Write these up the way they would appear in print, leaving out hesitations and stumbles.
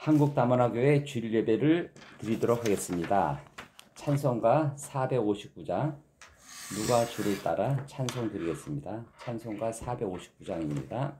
한국다문화교회 주일 예배를 드리도록 하겠습니다. 찬송가 459장 누가 주를 따라 찬송 드리겠습니다. 찬송가 459장입니다.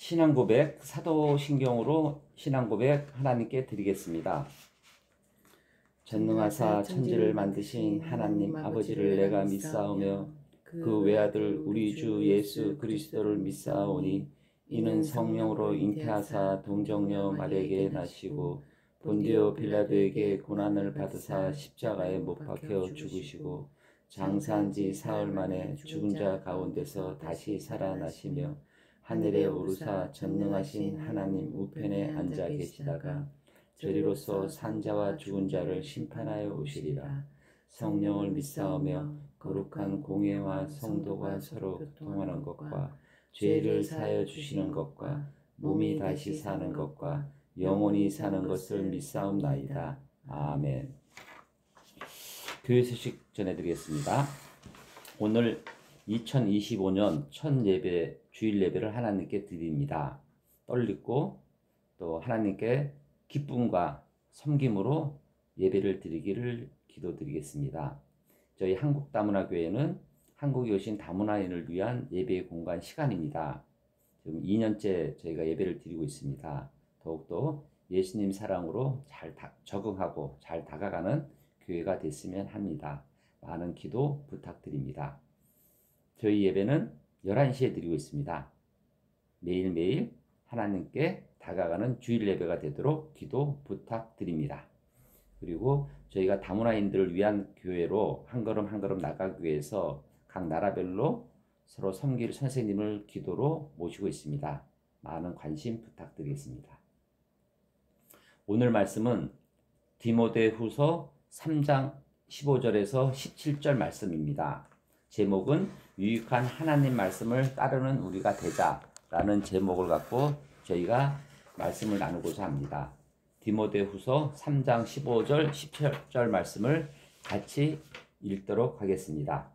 신앙고백, 사도신경으로 신앙고백 하나님께 드리겠습니다. 전능하사 천지를 만드신 하나님 아버지를 내가 믿사오며 그 외아들 우리 주 예수 그리스도를 믿사오니 이는 성령으로 잉태하사 동정녀 마리아에게 나시고 본디오 빌라도에게 고난을 받으사 십자가에 못 박혀 죽으시고 장사한 지 사흘 만에 죽은 자 가운데서 다시 살아나시며 하늘에 오르사 전능하신 하나님 우편에 앉아 계시다가 저리로서 산자와 죽은 자를 심판하여 오시리라. 성령을 믿사오며 거룩한 공회와 성도가 서로 교통하는 것과 죄를 사하여 주시는 것과 몸이 다시 사는 것과 영원히 사는 것을 믿사옵나이다. 아멘. 교회 소식 전해드리겠습니다. 오늘 2025년 첫 예배, 주일 예배를 하나님께 드립니다. 떨리고 또 하나님께 기쁨과 섬김으로 예배를 드리기를 기도드리겠습니다. 저희 한국다문화교회는 한국에 오신 다문화인을 위한 예배 공간 시간입니다. 지금 2년째 저희가 예배를 드리고 있습니다. 더욱더 예수님 사랑으로 잘 적응하고 잘 다가가는 교회가 됐으면 합니다. 많은 기도 부탁드립니다. 저희 예배는 11시에 드리고 있습니다. 매일매일 하나님께 다가가는 주일 예배가 되도록 기도 부탁드립니다. 그리고 저희가 다문화인들을 위한 교회로 한 걸음 한 걸음 나가기 위해서 각 나라별로 서로 섬길 선생님을 기도로 모시고 있습니다. 많은 관심 부탁드리겠습니다. 오늘 말씀은 디모데후서 3장 15절에서 17절 말씀입니다. 제목은 유익한 하나님 말씀을 따르는 우리가 되자라는 제목을 갖고 저희가 말씀을 나누고자 합니다. 디모데후서 3장 15절 17절 말씀을 같이 읽도록 하겠습니다.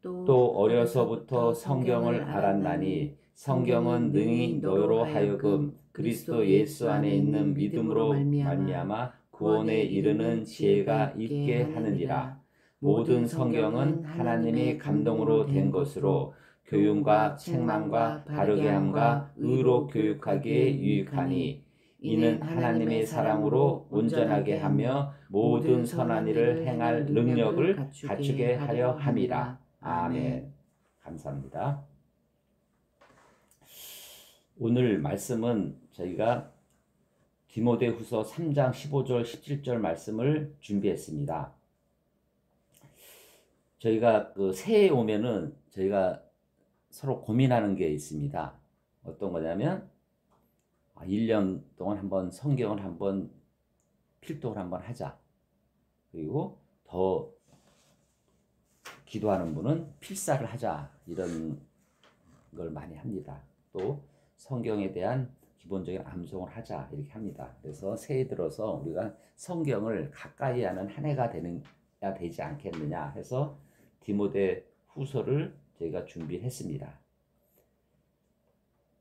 또 어려서부터 성경을 알았나니 성경은 능히 너로 하여금 그리스도 예수 안에 있는 믿음으로 말미암아 구원에 이르는 지혜가 있게 하느니라. 모든 성경은 하나님의 감동으로 된 것으로 교훈과 책망과 바르게 함과 의로 교육하기에 유익하니 이는 하나님의 사랑으로 온전하게 하며 모든 선한 일을 행할 능력을 갖추게 하려 함이라. 아멘. 감사합니다. 오늘 말씀은 저희가 디모데후서 3장 15절 17절 말씀을 준비했습니다. 저희가 그 새해 오면은 저희가 서로 고민하는 게 있습니다. 어떤 거냐면 1년 동안 한번 성경을 한번 필독을 한번 하자. 그리고 더 기도하는 분은 필사를 하자. 이런 걸 많이 합니다. 또 성경에 대한 기본적인 암송을 하자. 이렇게 합니다. 그래서 새해 들어서 우리가 성경을 가까이 하는 한 해가 되지 않겠느냐 해서 디모데 후서를 저희가 준비했습니다.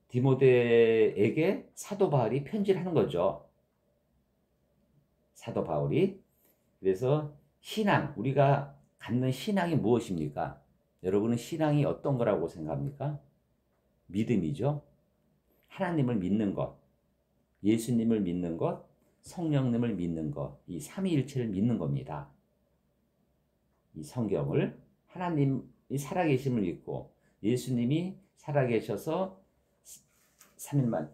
디모데에게 사도 바울이 편지를 하는 거죠. 사도 바울이. 그래서 신앙, 우리가 갖는 신앙이 무엇입니까? 여러분은 신앙이 어떤 거라고 생각합니까? 믿음이죠. 하나님을 믿는 것, 예수님을 믿는 것, 성령님을 믿는 것, 이 삼위일체를 믿는 겁니다. 이 성경을 하나님이 살아계심을 믿고 예수님이 살아계셔서 3일만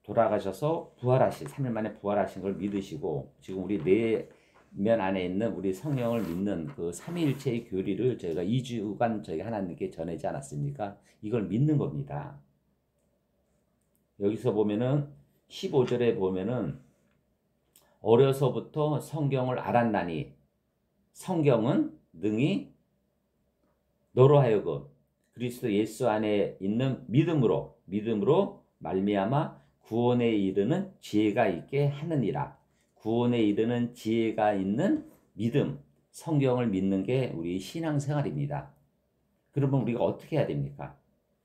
돌아가셔서 부활하신 3일 만에 부활하신 걸 믿으시고 지금 우리 내면 안에 있는 우리 성령을 믿는 그 삼위일체의 교리를 저희가 2주간 저희가 하나님께 전하지 않았습니까? 이걸 믿는 겁니다. 여기서 보면은 15절에 보면은 어려서부터 성경을 알았나니 성경은 능히 너로 하여금 그리스도 예수 안에 있는 믿음으로 말미암아 구원에 이르는 지혜가 있게 하느니라. 구원에 이르는 지혜가 있는 믿음, 성경을 믿는 게 우리 신앙생활입니다. 그러면 우리가 어떻게 해야 됩니까?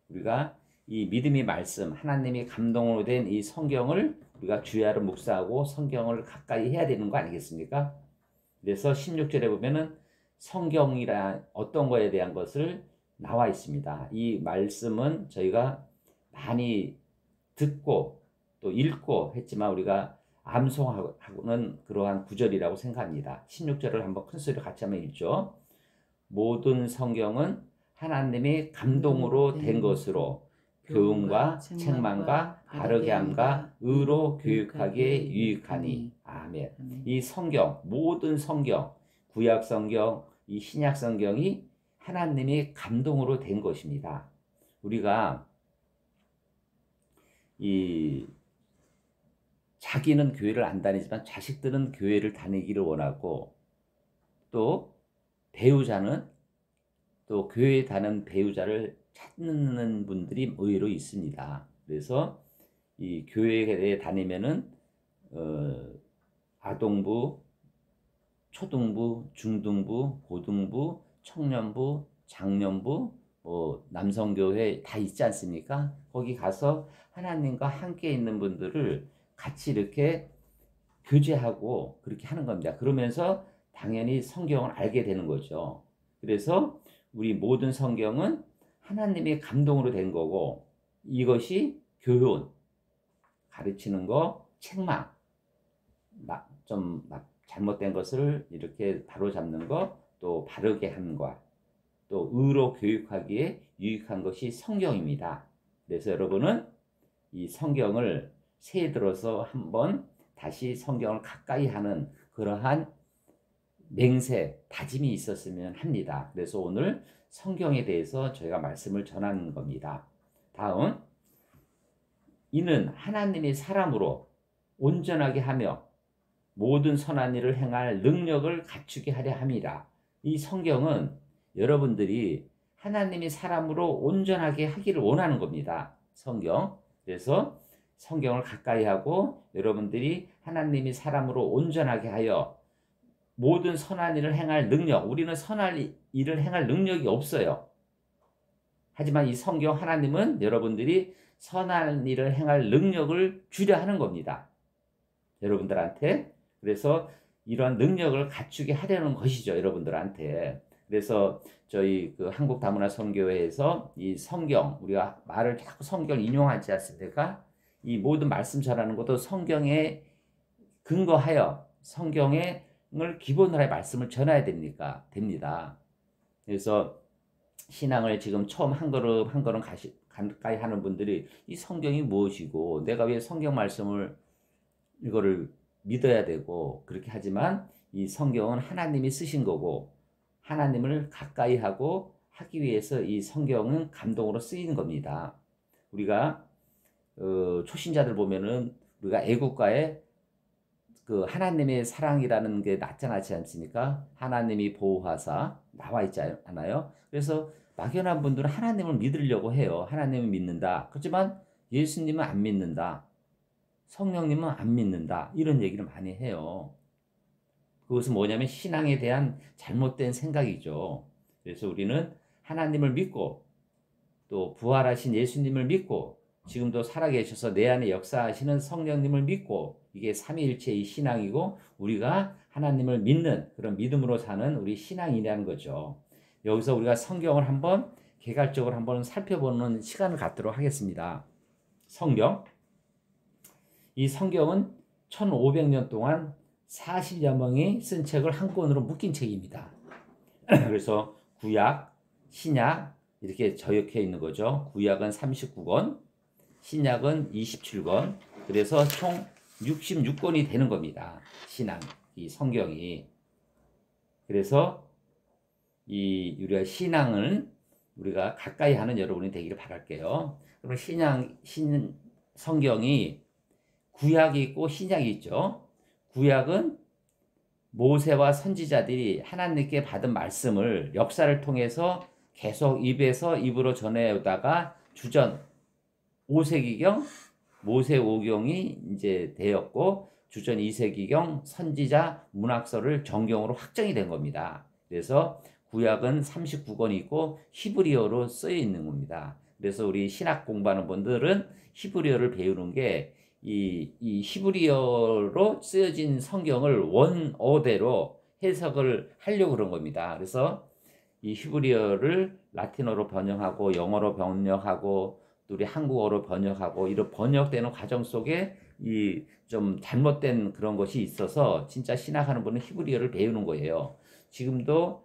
우리가 이 믿음의 말씀, 하나님이 감동으로 된 이 성경을 우리가 주야로 묵상하고 성경을 가까이 해야 되는 거 아니겠습니까? 그래서 16절에 보면은 성경이란 어떤 거에 대한 것을 나와 있습니다. 이 말씀은 저희가 많이 듣고 또 읽고 했지만 우리가 암송하고는 그러한 구절이라고 생각합니다. 16절을 한번 큰 소리로 같이 한번 읽죠. 모든 성경은 하나님의 감동으로 된 것으로 교훈과 책망과 바르게 함과 의로 교육하기에 유익하니. 아멘. 이 성경, 모든 성경, 구약 성경, 이 신약 성경이 하나님의 감동으로 된 것입니다. 우리가 자기는 교회를 안 다니지만 자식들은 교회를 다니기를 원하고 또 배우자는 또 교회에 다니는 배우자를 찾는 분들이 의외로 있습니다. 그래서 이 교회에 다니면은 아동부, 초등부, 중등부, 고등부, 청년부, 장년부, 남성교회 다 있지 않습니까? 거기 가서 하나님과 함께 있는 분들을 같이 이렇게 교제하고 그렇게 하는 겁니다. 그러면서 당연히 성경을 알게 되는 거죠. 그래서 우리 모든 성경은 하나님의 감동으로 된 거고, 이것이 교훈, 가르치는 거, 책망, 잘못된 것을 이렇게 바로잡는 것, 또 바르게 하는 것, 또 의로 교육하기에 유익한 것이 성경입니다. 그래서 여러분은 이 성경을 새해 들어서 한번 다시 성경을 가까이 하는 그러한 맹세, 다짐이 있었으면 합니다. 그래서 오늘 성경에 대해서 저희가 말씀을 전하는 겁니다. 다음, 이는 하나님이 사람으로 온전하게 하며 모든 선한 일을 행할 능력을 갖추게 하려 함이라. 이 성경은 여러분들이 하나님이 사람으로 온전하게 하기를 원하는 겁니다. 성경. 그래서 성경을 가까이 하고 여러분들이 하나님이 사람으로 온전하게 하여 모든 선한 일을 행할 능력, 우리는 선한 일을 행할 능력이 없어요. 하지만 이 성경 하나님은 여러분들이 선한 일을 행할 능력을 주려 하는 겁니다. 여러분들한테. 그래서 이러한 능력을 갖추게 하려는 것이죠. 여러분들한테. 그래서 저희 그 한국 다문화 선교회에서 이 성경, 우리가 말을 자꾸 성경을 인용하지 않습니까? 이 모든 말씀 전하는 것도 성경에 근거하여 성경을 기본으로 할 말씀을 전해야 됩니다. 그래서 신앙을 지금 처음 한 걸음 한 걸음 가까이 하는 분들이 이 성경이 무엇이고 내가 왜 성경 말씀을 이거를 믿어야 되고 그렇게 하지만 이 성경은 하나님이 쓰신 거고 하나님을 가까이 하고 하기 위해서 이 성경은 감동으로 쓰이는 겁니다. 우리가 초신자들 보면은 우리가 애국가에 그 하나님의 사랑이라는 게 나타나지 않습니까? 하나님이 보호하사 나와 있지 않아요? 그래서 막연한 분들은 하나님을 믿으려고 해요. 하나님을 믿는다. 그렇지만 예수님은 안 믿는다. 성령님은 안 믿는다. 이런 얘기를 많이 해요. 그것은 뭐냐면 신앙에 대한 잘못된 생각이죠. 그래서 우리는 하나님을 믿고 또 부활하신 예수님을 믿고 지금도 살아계셔서 내 안에 역사하시는 성령님을 믿고 이게 삼위일체의 신앙이고 우리가 하나님을 믿는 그런 믿음으로 사는 우리 신앙이라는 거죠. 여기서 우리가 성경을 한번 개괄적으로 한번 살펴보는 시간을 갖도록 하겠습니다. 성경. 이 성경은 1500년 동안 40여 명이 쓴 책을 한 권으로 묶인 책입니다. 그래서 구약, 신약 이렇게 저역해 있는 거죠. 구약은 39권, 신약은 27권, 그래서 총 66권이 되는 겁니다. 이 성경이. 그래서 우리가 신앙을 우리가 가까이 하는 여러분이 되기를 바랄게요. 그럼 성경이 구약이 있고 신약이 있죠. 구약은 모세와 선지자들이 하나님께 받은 말씀을 역사를 통해서 계속 입에서 입으로 전해오다가 주전 5세기경 모세오경이 이제 되었고 주전 2세기경 선지자 문학서를 정경으로 확정이 된 겁니다. 그래서 구약은 39권이 있고 히브리어로 쓰여 있는 겁니다. 그래서 우리 신학 공부하는 분들은 히브리어를 배우는 게 이 히브리어로 쓰여진 성경을 원어대로 해석을 하려고 그런 겁니다. 그래서 이 히브리어를 라틴어로 번역하고 영어로 번역하고 또 우리 한국어로 번역하고 이런 번역되는 과정 속에 이 좀 잘못된 그런 것이 있어서 진짜 신학하는 분은 히브리어를 배우는 거예요. 지금도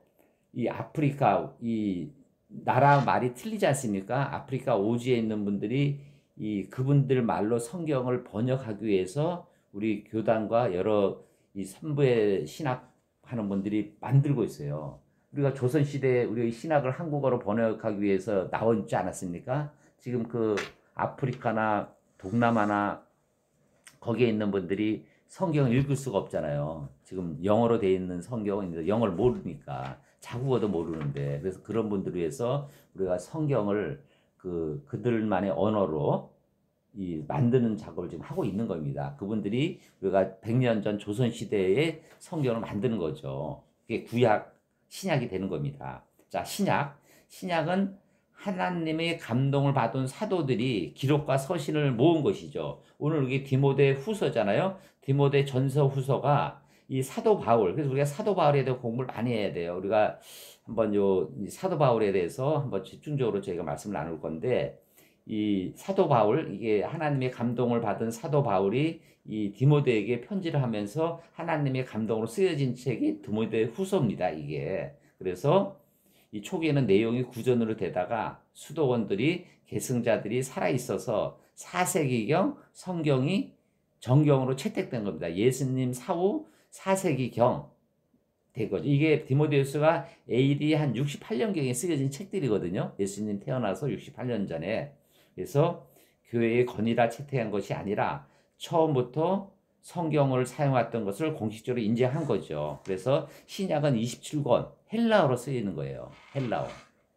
이 아프리카 이 나라 말이 틀리지 않습니까? 아프리카 오지에 있는 분들이 그분들 말로 성경을 번역하기 위해서 우리 교단과 여러 이 선부의 신학하는 분들이 만들고 있어요. 우리가 조선시대에 우리 신학을 한국어로 번역하기 위해서 나오지 않았습니까? 지금 그 아프리카나 동남아나 거기에 있는 분들이 성경을 읽을 수가 없잖아요. 지금 영어로 되어 있는 성경은 영어를 모르니까 자국어도 모르는데 그래서 그런 분들을 위해서 우리가 성경을 그들만의 언어로 만드는 작업을 지금 하고 있는 겁니다. 그분들이 우리가 100년 전 조선시대의 성경을 만드는 거죠. 그게 구약, 신약이 되는 겁니다. 자, 신약은 하나님의 감동을 받은 사도들이 기록과 서신을 모은 것이죠. 오늘 이게 디모데 후서잖아요. 디모데 전서 후서가 이 사도 바울, 그래서 우리가 사도 바울에 대해 공부를 많이 해야 돼요. 우리가 한번 이 사도 바울에 대해서 한번 집중적으로 저희가 말씀을 나눌 건데, 이 사도 바울, 이게 하나님의 감동을 받은 사도 바울이 이 디모데에게 편지를 하면서 하나님의 감동으로 쓰여진 책이 디모데 후서입니다, 이게. 그래서 이 초기에는 내용이 구전으로 되다가 수도원들이, 계승자들이 살아있어서 4세기경 성경이 정경으로 채택된 겁니다. 예수님 사후 4세기경 된 거죠. 이게 디모데후서가 AD 한 68년경에 쓰여진 책들이거든요. 예수님 태어나서 68년 전에. 그래서 교회의 건의라 채택한 것이 아니라 처음부터 성경을 사용했던 것을 공식적으로 인정한 거죠. 그래서 신약은 27권 헬라어로 쓰이는 거예요. 헬라어.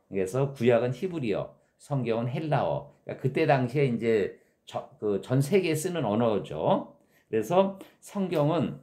그래서 구약은 히브리어, 성경은 헬라어. 그러니까 그때 당시에 이제 전 세계에 쓰는 언어죠. 그래서 성경은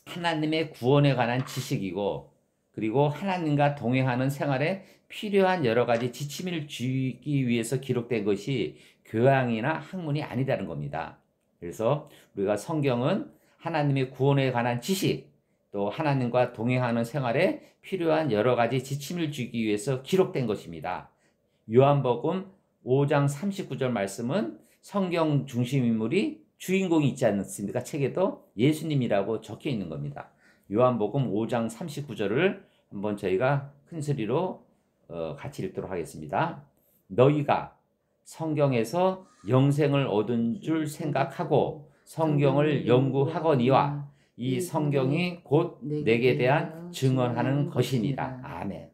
하나님의 구원에 관한 지식이고, 그리고 하나님과 동행하는 생활에 필요한 여러 가지 지침을 주기 위해서 기록된 것이 교양이나 학문이 아니라는 겁니다. 그래서 우리가 성경은 하나님의 구원에 관한 지식, 또 하나님과 동행하는 생활에 필요한 여러 가지 지침을 주기 위해서 기록된 것입니다. 요한복음 5장 39절 말씀은 성경 중심 인물이 주인공이 있지 않습니까? 책에도 예수님이라고 적혀 있는 겁니다. 요한복음 5장 39절을 한번 저희가 큰 소리로 같이 읽도록 하겠습니다. 너희가 성경에서 영생을 얻은 줄 생각하고 성경을 연구하거니와 이 성경이 곧 내게 대한 증언하는 것이니라. 아멘.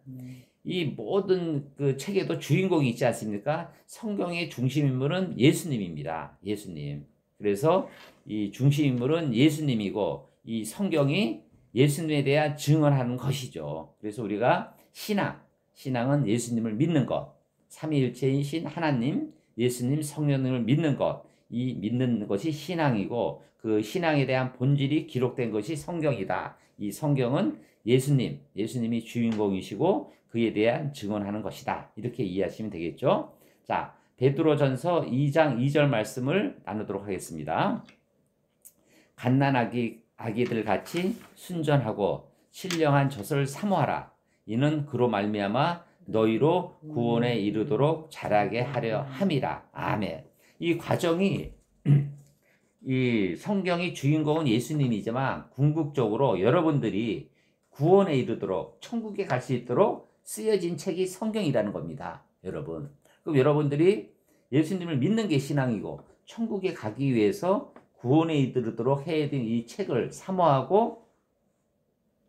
이 모든 그 책에도 주인공이 있지 않습니까? 성경의 중심 인물은 예수님입니다. 예수님. 그래서 이 중심 인물은 예수님이고, 이 성경이 예수님에 대한 증언하는 것이죠. 그래서 우리가 신앙은 예수님을 믿는 것, 삼위일체이신 하나님, 예수님, 성령님을 믿는 것, 이 믿는 것이 신앙이고, 그 신앙에 대한 본질이 기록된 것이 성경이다. 이 성경은 예수님이 주인공이시고 그에 대한 증언하는 것이다. 이렇게 이해하시면 되겠죠. 자, 베드로전서 2장 2절 말씀을 나누도록 하겠습니다. 갓난아기들 같이 순전하고 신령한 젖을 사모하라. 이는 그로 말미암아 너희로 구원에 이르도록 자라게 하려 함이라. 아멘. 이 과정이 이 성경의 주인공은 예수님이지만 궁극적으로 여러분들이 구원에 이르도록, 천국에 갈 수 있도록 쓰여진 책이 성경이라는 겁니다. 여러분. 그럼 여러분들이 예수님을 믿는 게 신앙이고, 천국에 가기 위해서 구원에 이르도록 해야 되는 이 책을 사모하고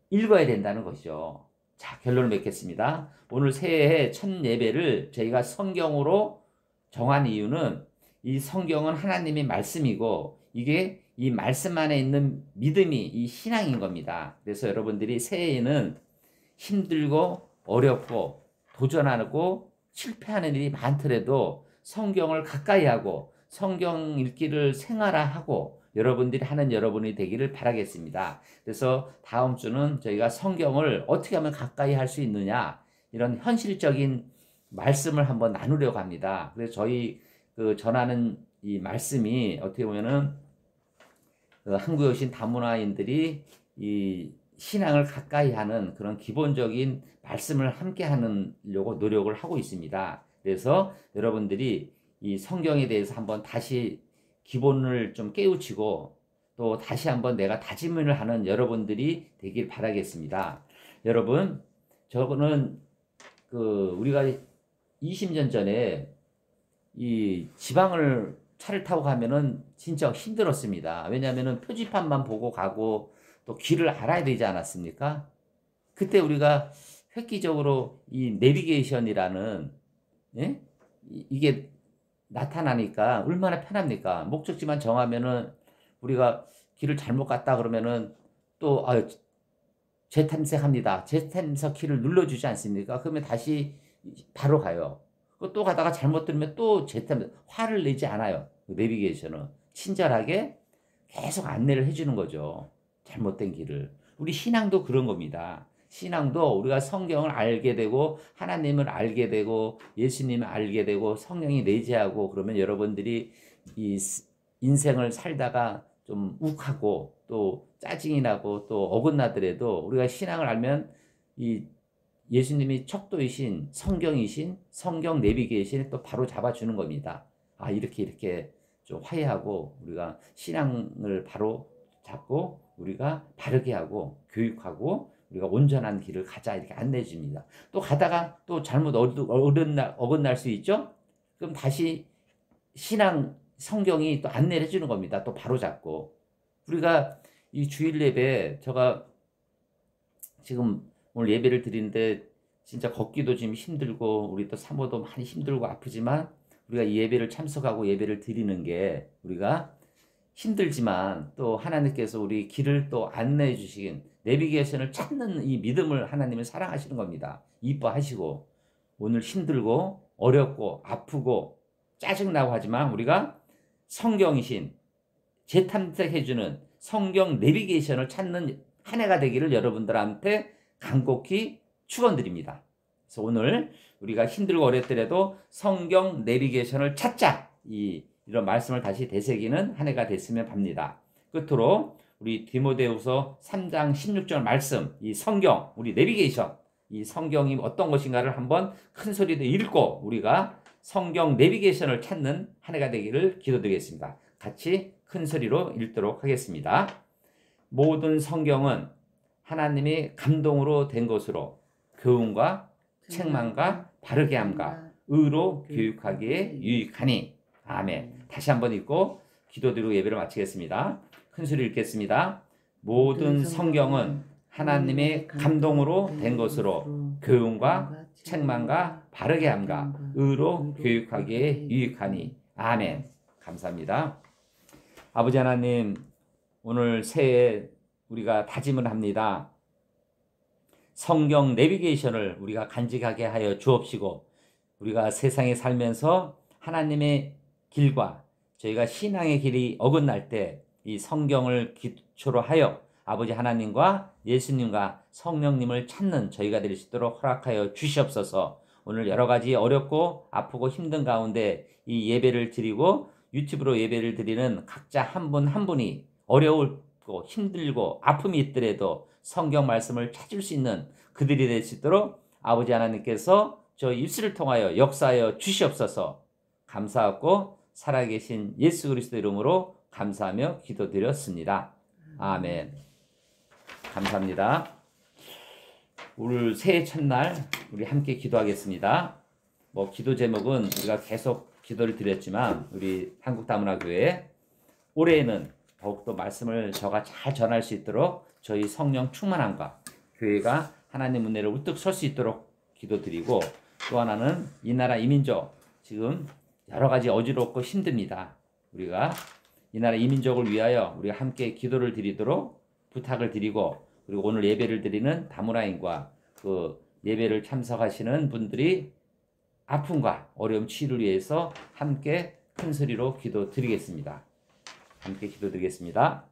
읽어야 된다는 것이죠. 자, 결론을 맺겠습니다. 오늘 새해 첫 예배를 저희가 성경으로 정한 이유는, 이 성경은 하나님의 말씀이고, 이게 이 말씀 안에 있는 믿음이 이 신앙인 겁니다. 그래서 여러분들이 새해에는 힘들고 어렵고 도전하고 실패하는 일이 많더라도 성경을 가까이 하고 성경 읽기를 생활화하고 여러분들이 하는 여러분이 되기를 바라겠습니다. 그래서 다음 주는 저희가 성경을 어떻게 하면 가까이 할 수 있느냐, 이런 현실적인 말씀을 한번 나누려고 합니다. 그래서 저희 전하는 이 말씀이 어떻게 보면은 한국에 오신 다문화인들이 이 신앙을 가까이 하는 그런 기본적인 말씀을 함께 하려고 노력을 하고 있습니다. 그래서 여러분들이 이 성경에 대해서 한번 다시 기본을 좀 깨우치고 또 다시 한번 내가 다짐을 하는 여러분들이 되길 바라겠습니다. 여러분, 저거는 우리가 20년 전에 이 지방을 차를 타고 가면은 진짜 힘들었습니다. 왜냐하면은 표지판만 보고 가고 또 길을 알아야 되지 않았습니까? 그때 우리가 획기적으로 이 내비게이션이라는, 예? 이게 나타나니까 얼마나 편합니까? 목적지만 정하면은 우리가 길을 잘못 갔다 그러면은 또 재탐색합니다. 재탐색 키를 눌러주지 않습니까? 그러면 다시 바로 가요. 또 가다가 잘못 들으면 또 재탐색, 화를 내지 않아요. 내비게이션은 친절하게 계속 안내를 해주는 거죠. 잘못된 길을. 우리 신앙도 그런 겁니다. 신앙도 우리가 성경을 알게 되고 하나님을 알게 되고 예수님을 알게 되고 성령이 내재하고 그러면 여러분들이 이 인생을 살다가 좀 욱하고 또 짜증이 나고 또 어긋나더라도 우리가 신앙을 알면 이 예수님이 척도이신 성경이신 성경 내비게이션에 또 바로 잡아주는 겁니다. 아, 이렇게 좀 화해하고 우리가 신앙을 바로 잡고 우리가 바르게 하고 교육하고 우리가 온전한 길을 가자 이렇게 안내해 줍니다. 또 가다가 또 잘못 어긋날 수 있죠? 그럼 다시 신앙 성경이 또 안내를 해주는 겁니다. 또 바로 잡고 우리가 이 주일 예배 제가 지금 오늘 예배를 드리는데 진짜 걷기도 지금 힘들고 우리 또 사모도 많이 힘들고 아프지만 우리가 이 예배를 참석하고 예배를 드리는 게 우리가 힘들지만 또 하나님께서 우리 길을 또 안내해 주시긴 내비게이션을 찾는 이 믿음을 하나님을 사랑하시는 겁니다. 이뻐하시고 오늘 힘들고 어렵고 아프고 짜증나고 하지만 우리가 성경이신 재탐색해주는 성경 내비게이션을 찾는 한 해가 되기를 여러분들한테 간곡히 축원드립니다. 그래서 오늘 우리가 힘들고 어렵더라도 성경 내비게이션을 찾자 이런 말씀을 다시 되새기는 한 해가 됐으면 합니다. 끝으로 우리 디모데후서 3장 16절 말씀 이 성경 우리 내비게이션 이 성경이 어떤 것인가를 한번 큰 소리로 읽고 우리가 성경 내비게이션을 찾는 한 해가 되기를 기도드리겠습니다. 같이 큰 소리로 읽도록 하겠습니다. 모든 성경은 하나님이 감동으로 된 것으로 교훈과 책망과 바르게 함과 의로 교육하기에 유익하니. 아멘. 다시 한번 읽고 기도드리고 예배를 마치겠습니다. 큰 소리 읽겠습니다. 모든 성경은 하나님의 감동으로 된 것으로 교훈과 책망과 바르게 함과 의로 교육하기에 유익하니. 아멘. 감사합니다. 아버지 하나님, 오늘 새해 우리가 다짐을 합니다. 성경 내비게이션을 우리가 간직하게 하여 주옵시고 우리가 세상에 살면서 하나님의 길과 저희가 신앙의 길이 어긋날 때 이 성경을 기초로 하여 아버지 하나님과 예수님과 성령님을 찾는 저희가 될 수 있도록 허락하여 주시옵소서. 오늘 여러 가지 어렵고 아프고 힘든 가운데 이 예배를 드리고 유튜브로 예배를 드리는 각자 한 분 한 분이 어려울고 힘들고 아픔이 있더라도 성경 말씀을 찾을 수 있는 그들이 될 수 있도록 아버지 하나님께서 저 입술을 통하여 역사하여 주시옵소서. 감사하고 살아계신 예수 그리스도 이름으로 감사하며 기도드렸습니다. 아멘. 감사합니다. 오늘 새해 첫날 우리 함께 기도하겠습니다. 기도 제목은 우리가 계속 기도를 드렸지만 우리 한국다문화교회 올해에는 더욱더 말씀을 저가 잘 전할 수 있도록 저희 성령 충만함과 교회가 하나님 문내를 우뚝 설 수 있도록 기도드리고 또 하나는 이 나라 이민족 지금 여러 가지 어지럽고 힘듭니다. 우리가 이 나라 이민족을 위하여 우리가 함께 기도를 드리도록 부탁을 드리고 그리고 오늘 예배를 드리는 다문화인과 그 예배를 참석하시는 분들이 아픔과 어려움 치유를 위해서 함께 큰 소리로 기도드리겠습니다. 함께 기도드리겠습니다.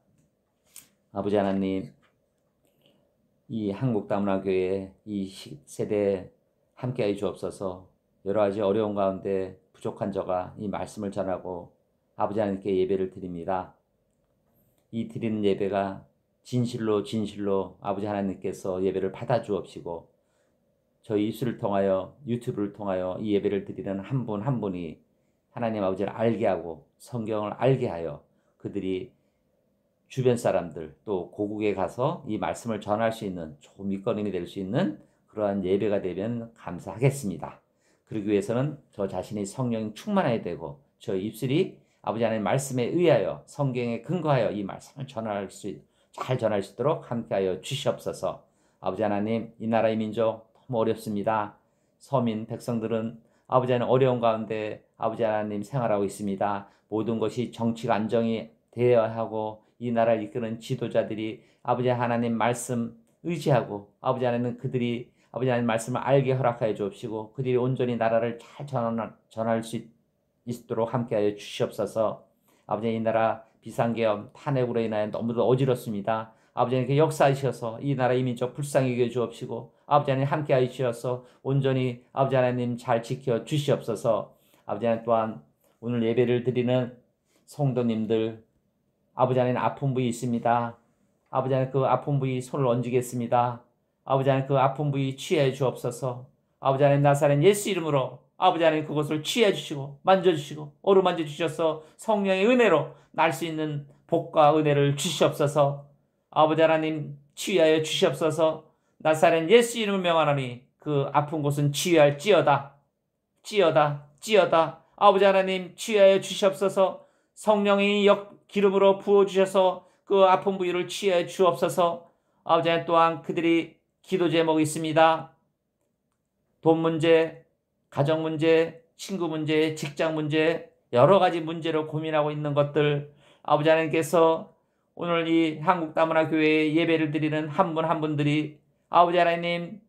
아버지 하나님, 이 한국다문화교회 이 세대 함께하여 주옵소서. 여러 가지 어려운 가운데 부족한 저가 이 말씀을 전하고 아버지 하나님께 예배를 드립니다. 이 드리는 예배가 진실로 아버지 하나님께서 예배를 받아 주옵시고 저희 입술을 통하여 유튜브를 통하여 이 예배를 드리는 한 분 한 분이 하나님 아버지를 알게 하고 성경을 알게 하여 그들이 주변 사람들 또 고국에 가서 이 말씀을 전할 수 있는 좋은 밑거름이 될 수 있는 그러한 예배가 되면 감사하겠습니다. 그러기 위해서는 저 자신이 성령이 충만해야 되고 저 입술이 아버지 하나님 말씀에 의하여 성경에 근거하여 이 말씀을 잘 전할 수 있도록 함께하여 주시옵소서. 아버지 하나님, 이 나라의 민족 너무 어렵습니다. 서민 백성들은 아버지 하나님 어려운 가운데 아버지 하나님 생활하고 있습니다. 모든 것이 정치가 안정이 되어야 하고 이 나라를 이끄는 지도자들이 아버지 하나님 말씀 의지하고 아버지 하나님 그들이 아버지 하나님 말씀을 알게 허락하여 주옵시고 그들이 온전히 나라를 잘 전할 수 있도록 함께하여 주시옵소서. 아버지 이 나라 비상계엄 탄핵으로 인하여 너무도 어지럽습니다. 아버지 하나님 역사하셔서 이 나라 이민족 불쌍히 여겨 주옵시고 아버지 하나님 함께하여 주셔서 온전히 아버지 하나님 잘 지켜 주시옵소서. 아버지 하나님 또한 오늘 예배를 드리는 성도님들 아버지 하나님 아픈 분이 있습니다. 아버지 하나님 그 아픈 부위 손을 얹겠습니다. 아버지 하나님 그 아픈 부위 치유해 주옵소서. 아버지 하나님 나사렛 예수 이름으로 아버지 하나님 그곳을 치유해 주시고 만져주시고 어루만져 주셔서 성령의 은혜로 날 수 있는 복과 은혜를 주시옵소서. 아버지 하나님 치유하여 주시옵소서. 나사렛 예수 이름을 명하노니 그 아픈 곳은 치유할지어다. 찌어다. 아버지 하나님 치유하여 주시옵소서. 성령이 기름으로 부어주셔서 그 아픈 부위를 치유해 주옵소서. 아버지 하나님 또한 그들이 기도 제목이 있습니다. 돈 문제, 가정 문제, 친구 문제, 직장 문제, 여러 가지 문제로 고민하고 있는 것들 아버지 하나님께서 오늘 이 한국다문화교회에 예배를 드리는 한 분 한 분들이 아버지 하나님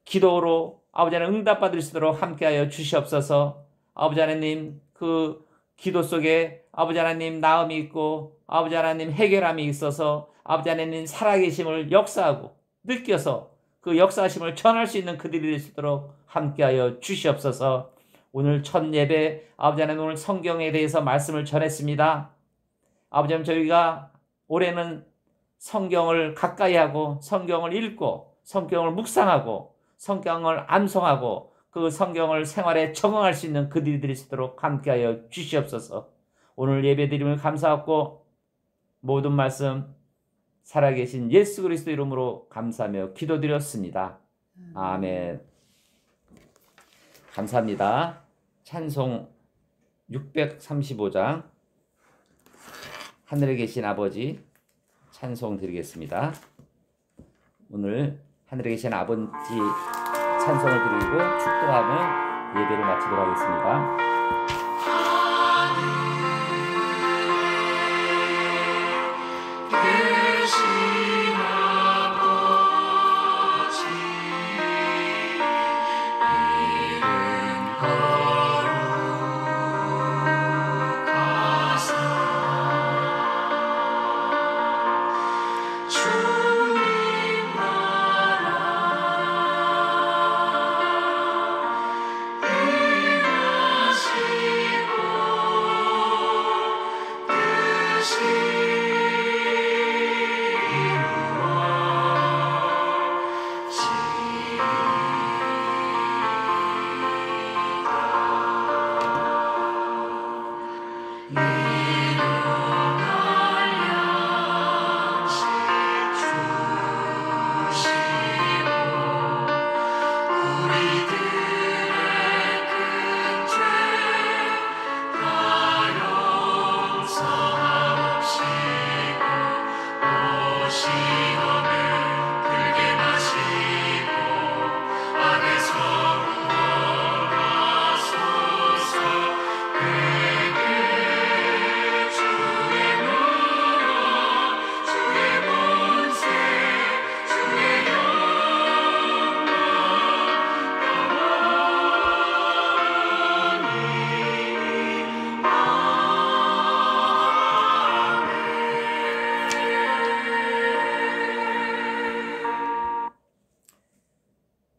기도로 아버지 하나님 응답받을 수 있도록 함께하여 주시옵소서. 아버지 하나님 그 기도 속에 아버지 하나님 나음이 있고 아버지 하나님 해결함이 있어서 아버지 하나님 살아계심을 역사하고 느껴서 그 역사하심을 전할 수 있는 그들이 될 수 있도록 함께하여 주시옵소서. 오늘 첫 예배 아버지 하나님 오늘 성경에 대해서 말씀을 전했습니다. 아버지 하나님 저희가 올해는 성경을 가까이 하고 성경을 읽고 성경을 묵상하고 성경을 암송하고 그 성경을 생활에 적응할 수 있는 그들이 될 수 있도록 함께하여 주시옵소서. 오늘 예배드림을 감사하고 모든 말씀 살아계신 예수 그리스도 이름으로 감사하며 기도드렸습니다. 아멘. 감사합니다. 찬송 635장 하늘에 계신 아버지 찬송 드리겠습니다. 오늘 하늘에 계신 아버지 찬송을 드리고 축도하며 예배를 마치도록 하겠습니다.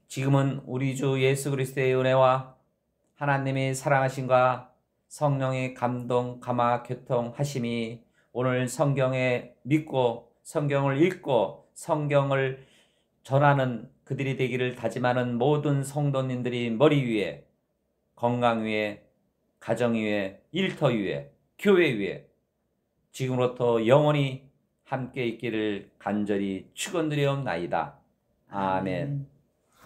지금은 우리 주 예수 그리스도의 은혜와 하나님의 사랑하심과 성령의 감동, 감화, 교통하심이 오늘 성경에 믿고 성경을 읽고 성경을 전하는 그들이 되기를 다짐하는 모든 성도님들이 머리 위에, 건강 위에, 가정 위에, 일터 위에, 교회 위에 지금부터 영원히 함께 있기를 간절히 축원드리옵나이다. 아멘.